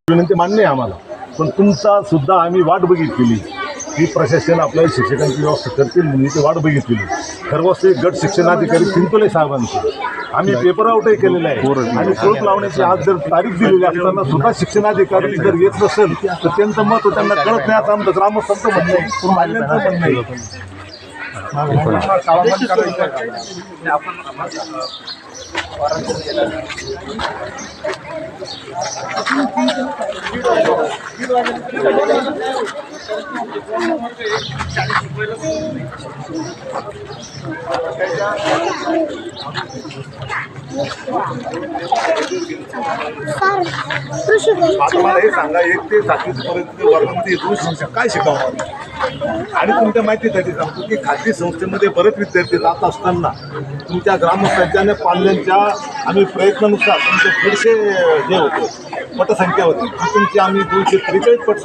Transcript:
विनंती मान्य आहे आम्हाला, पण तुमचा सुद्धा आम्ही वाट बघितलेली की प्रशासन आपल्याला शिक्षकांची व्यवस्था करतील म्हणून ती वाट बघितलेली. सर्वस्वी गट शिक्षणाधिकारी पिंतुले साहेबांची आम्ही पेपर आउटही केलेलं आहे आणि कुलूप लावण्याची आज जर तारीख दिलेली असताना सुद्धा शिक्षणाधिकारी जर येत नसेल तर त्यांचं मत त्यांना कळत नाही. आता आमचं ग्रामसंत म्हणणं मान्यांचं म्हणणं मला हे सांगा, 1 ते 7वी पर्यंत वर्गामध्ये येऊन शिक्षक काय शिकवणार? आणि तुमच्या माहितीसाठी सांगतो की खाजगी संस्थेमध्ये बरेच विद्यार्थी जात असताना तुमच्या ग्रामपंचायत पाल्यांच्या आम्ही प्रयत्नानुसार तुमचे 150 जे होते पटसंख्या होती ती तुमची आम्ही 243